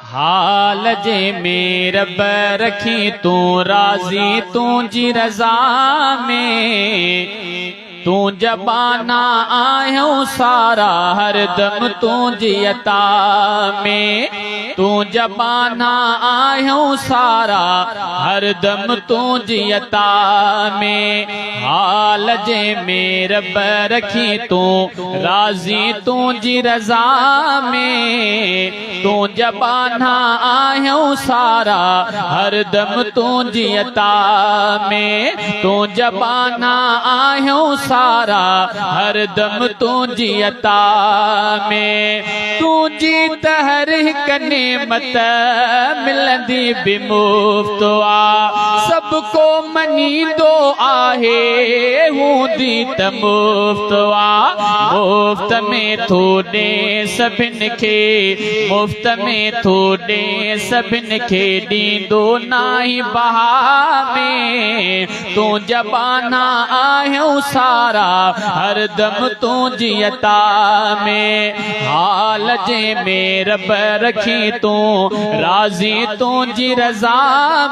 हाल जे में रब रखी तू राज़ी तुझी रज़ा में तू जबाना आयो सारा हर दम तुझी अता में तू जबाना आयो सारा हर दम तुझी अता में हाल जे में रब रखी तू राज़ी तुझी रज़ा में तू जबाना आयो सारा हर दम तुझी अता में तू जबाना आयो सारा हर दम तुझी अता में तुझी त हर हिक नेमत मिलंदी बि मुफ्त आ सबको मनींदो आहे हूंदी त मुफ्त आ मुफ्त में थो ॾे सभिनि खे मुफ्त में थो ॾे सभिनि खे ॾींदो नाहीं बहा में तू जबाना आयो सारा हर दम तुझी अता में हाल जे में रब रखी तू राज़ी तुझी रज़ा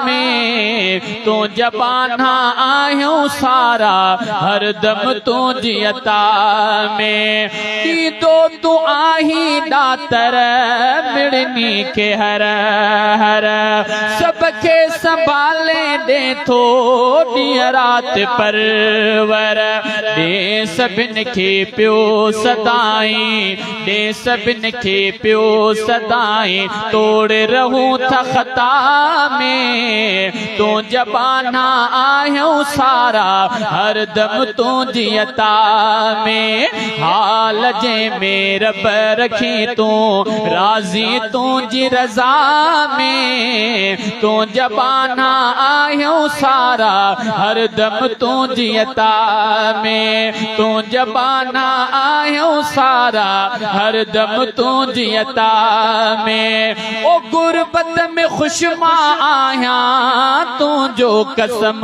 में तू जबाना आयो सारा हर दम तुझी अता में ॾींदो तू आहीं ॾातर मिड़नी के हर हर सबके संभाले दे थो ॾींहुं राति परवर ॾे सभिनि खे पियो सदाई ॾे सभिनि खे पियो सदाई तोड़ रहूं था ख़ता में तू जबाना आयो सारा हर दम तुझी अता में हाल जे में रब रखी तू राज़ी तुझी रज़ा में तू जबाना आयो सारा हर दम तुझी अता में तू जबाना आयो सारा हर दम तुझी अता में ओ गुरबत में खुशमा आया तू जो कसम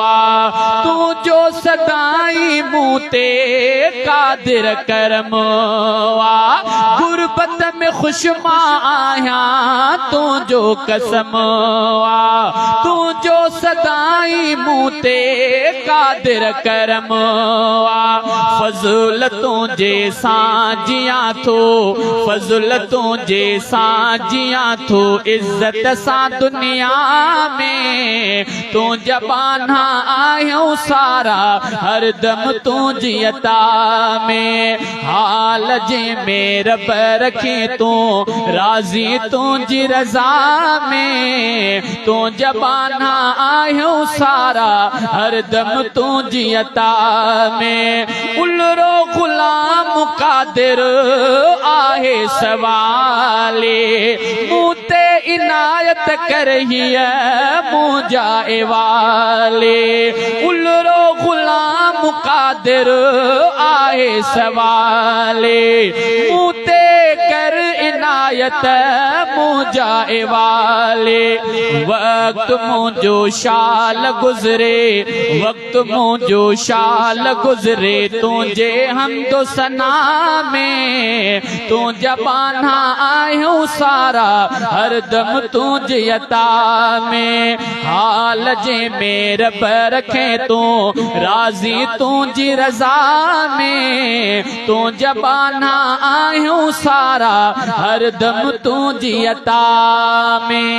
आ तू जो सदाई मुँह ते कादिर करम आ गुरबत में खुशमा आया तू जो कसम आ तू जो सदाई मुँह ते कादिर करम आ फज़ल तुझे साजिया थो फज़ल तुझे साजिया थो इज्जत सा दुनिया में तू जबाना आयो सारा हर दम तुझी अता में हाल जे में रब रखी तू राज़ी तुझी रज़ा में तू जबाना आयो सारा हर दम तुझी अता में उलरो गुलाम कादिर आहे सवाले मूं ते इनायत करहिए मुझा वाले उलरो गुलाम कादिर आहे सवाले मूं ते कर इनायत मुझा वाले वक्त मुझो शाल गुजरे वक्त मुझो शाल गुजरे तुझे हमदो सना में तू जबाना आयो सारा हर दम तुझी अता में हाल जे में रब रखे तू राज़ी तुझी रज़ा में तू जबाना आयो सारा हर दम तुझी अता में।